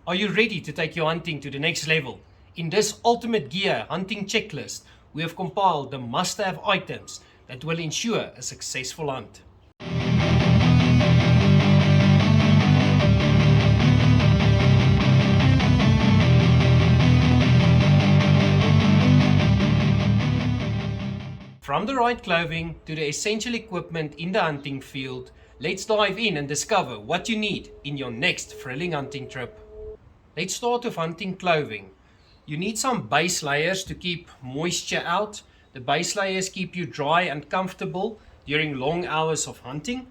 Are you ready to take your hunting to the next level? In this ultimate gear hunting checklist, we have compiled the must-have items that will ensure a successful hunt. From the right clothing to the essential equipment in the hunting field, let's dive in and discover what you need in your next thrilling hunting trip. Let's start with hunting clothing. You need some base layers to keep moisture out. The base layers keep you dry and comfortable during long hours of hunting.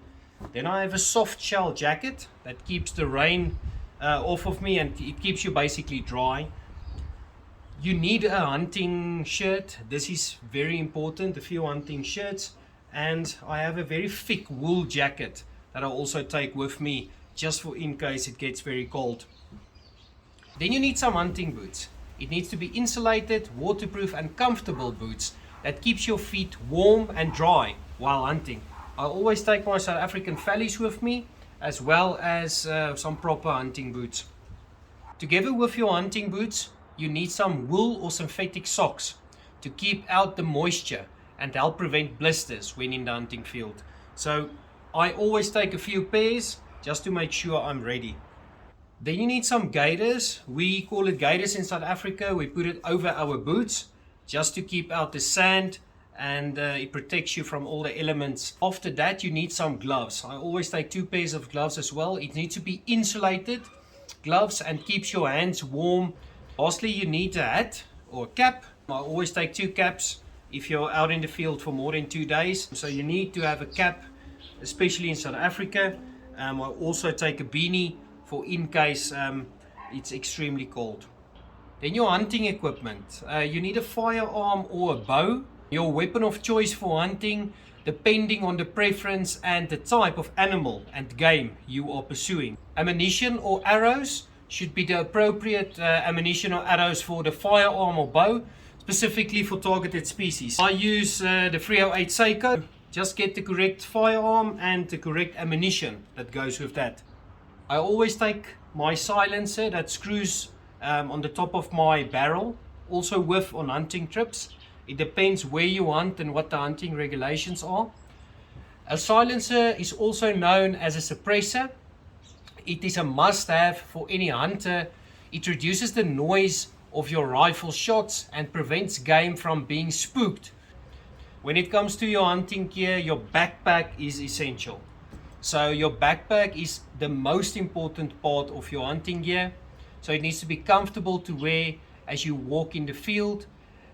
Then I have a soft shell jacket that keeps the rain off of me, and it keeps you basically dry. You need a hunting shirt. This is very important, a few hunting shirts. And I have a very thick wool jacket that I also take with me just for in case it gets very cold. Then you need some hunting boots. It needs to be insulated, waterproof and comfortable boots that keeps your feet warm and dry while hunting. I always take my South African valleys with me, as well as some proper hunting boots. Together with your hunting boots, you need some wool or synthetic socks to keep out the moisture and help prevent blisters when in the hunting field. So I always take a few pairs just to make sure I'm ready. Then you need some gaiters. We call it gaiters in South Africa. We put it over our boots just to keep out the sand, and it protects you from all the elements. After that, you need some gloves. I always take 2 pairs of gloves as well. It needs to be insulated gloves and keeps your hands warm. Lastly, you need a hat or a cap. I always take 2 caps if you're out in the field for more than 2 days. So you need to have a cap, especially in South Africa. I also take a beanie for in case it's extremely cold. Then your hunting equipment. You need a firearm or a bow. Your weapon of choice for hunting, depending on the preference and the type of animal and game you are pursuing. Ammunition or arrows should be the appropriate ammunition or arrows for the firearm or bow, specifically for targeted species. I use the 308 Seiko. Just get the correct firearm and the correct ammunition that goes with that. I always take my silencer that screws on the top of my barrel, also with on hunting trips. It depends where you hunt and what the hunting regulations are. A silencer is also known as a suppressor. It is a must-have for any hunter. It reduces the noise of your rifle shots and prevents game from being spooked. When it comes to your hunting gear, your backpack is essential. So your backpack is the most important part of your hunting gear. So it needs to be comfortable to wear as you walk in the field.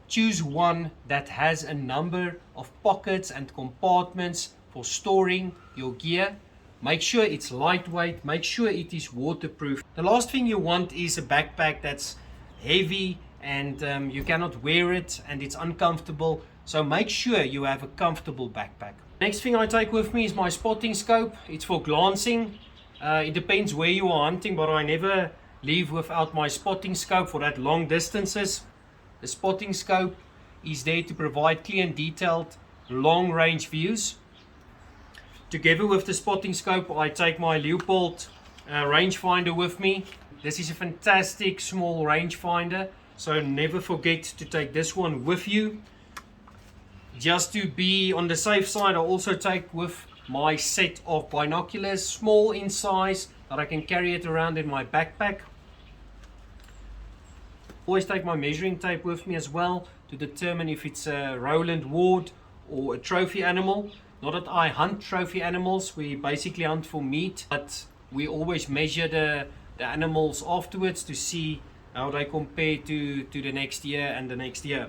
Choose one that has a number of pockets and compartments for storing your gear. Make sure it's lightweight, make sure it is waterproof. The last thing you want is a backpack that's heavy and you cannot wear it and it's uncomfortable. So make sure you have a comfortable backpack. Next thing I take with me is my spotting scope. It's for glancing. It depends where you are hunting, but I never leave without my spotting scope for that long distances. The spotting scope is there to provide clear and detailed long range views. Together with the spotting scope, I take my Leopold rangefinder with me. This is a fantastic small rangefinder, so never forget to take this one with you. Just to be on the safe side, I also take with my set of binoculars, small in size, that I can carry it around in my backpack. Always take my measuring tape with me as well to determine if it's a Roland Ward or a trophy animal. Not that I hunt trophy animals, we basically hunt for meat, but we always measure the animals afterwards to see how they compare to the next year and the next year.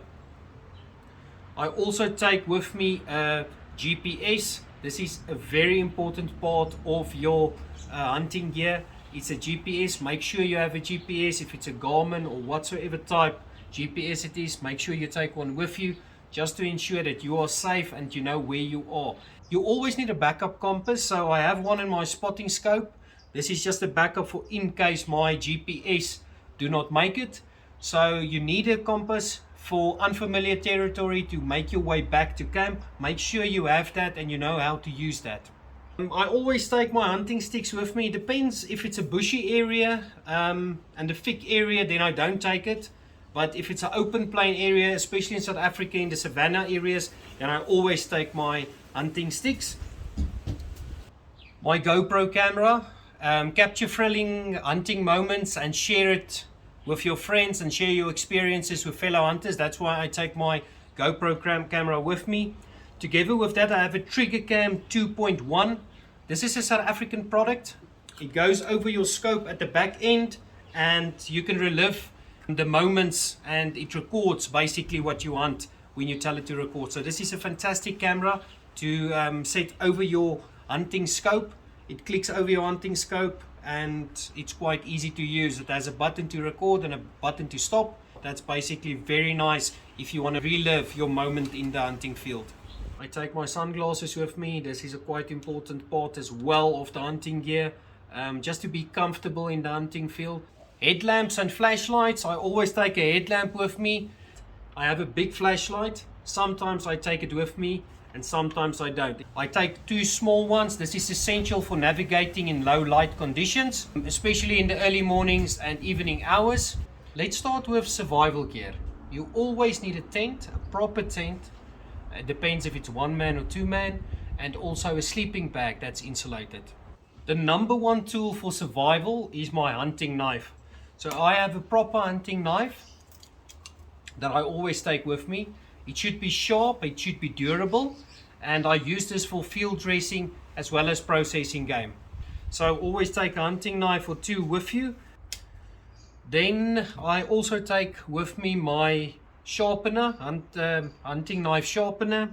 I also take with me a GPS. This is a very important part of your hunting gear. It's a GPS. Make sure you have a GPS. If it's a Garmin or whatsoever type GPS it is, make sure you take one with you just to ensure that you are safe and you know where you are. You always need a backup compass, so I have one in my spotting scope. This is just a backup for in case my GPS do not make it. So you need a compass for unfamiliar territory to make your way back to camp. Make sure you have that and you know how to use that. I always take my hunting sticks with me. It depends if it's a bushy area and a thick area, then I don't take it. But if it's an open plain area, especially in South Africa in the savanna areas, then I always take my hunting sticks. My GoPro camera, capture thrilling hunting moments and share it with your friends and share your experiences with fellow hunters. That's why I take my GoPro camera with me. Together with that, I have a Trigger Cam 2.1. This is a South African product. It goes over your scope at the back end and you can relive the moments, and it records basically what you hunt when you tell it to record. So this is a fantastic camera to set over your hunting scope. It clicks over your hunting scope and it's quite easy to use. It has a button to record and a button to stop. That's basically very nice if you want to relive your moment in the hunting field. I take my sunglasses with me. This is a quite important part as well of the hunting gear, just to be comfortable in the hunting field. Headlamps and flashlights. I always take a headlamp with me. I have a big flashlight. Sometimes I take it with me and sometimes I don't. I take two small ones. This is essential for navigating in low light conditions, especially in the early mornings and evening hours. Let's start with survival gear. You always need a tent, a proper tent. It depends if it's one man or two man, and also a sleeping bag that's insulated. The number one tool for survival is my hunting knife. So I have a proper hunting knife that I always take with me. It should be sharp, it should be durable, and I use this for field dressing as well as processing game. So always take a hunting knife or two with you. Then I also take with me my sharpener, hunting knife sharpener.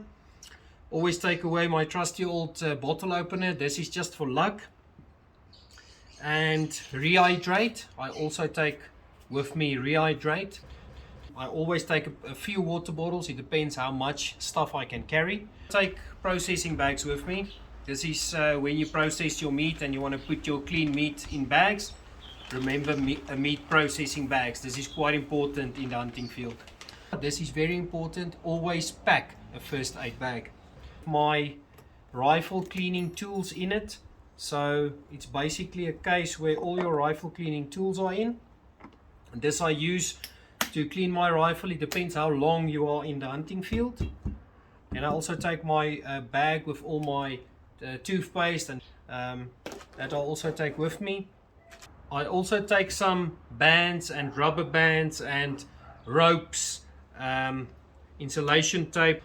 Always take away my trusty old bottle opener. This is just for luck. And rehydrate. I also take with me rehydrate. I always take a few water bottles. It depends how much stuff I can carry. Take processing bags with me. This is when you process your meat and you want to put your clean meat in bags. Remember meat processing bags. This is quite important in the hunting field. This is very important. Always pack a first aid bag. My rifle cleaning tools in it. So it's basically a case where all your rifle cleaning tools are in. And this I use to clean my rifle. It depends how long you are in the hunting field. And I also take my bag with all my toothpaste and that I'll also take with me. I also take some bands and rubber bands and ropes, insulation tape.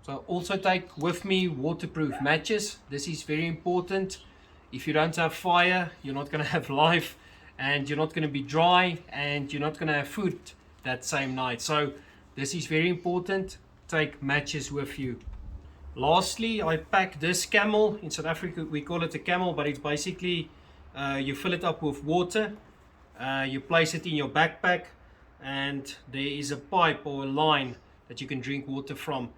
So I also take with me waterproof matches. This is very important. If you don't have fire, you're not going to have life, and you're not going to be dry, and you're not going to have food that same night. So this is very important. Take matches with you. Lastly, I pack this camel. In South Africa we call it a camel, but it's basically you fill it up with water, you place it in your backpack, and there is a pipe or a line that you can drink water from.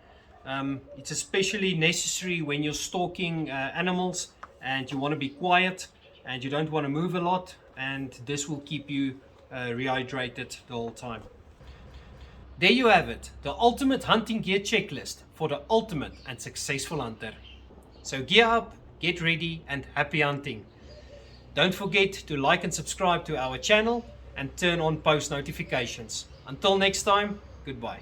It's especially necessary when you're stalking animals and you want to be quiet and you don't want to move a lot, and this will keep you rehydrated the whole time. There you have it, the ultimate hunting gear checklist for the ultimate and successful hunter. So gear up, get ready, and happy hunting. Don't forget to like and subscribe to our channel and turn on post notifications. Until next time, goodbye.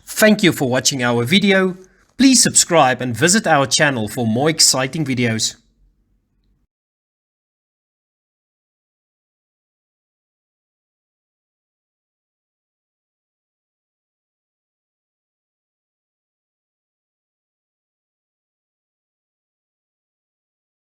Thank you for watching our video. Please subscribe and visit our channel for more exciting videos.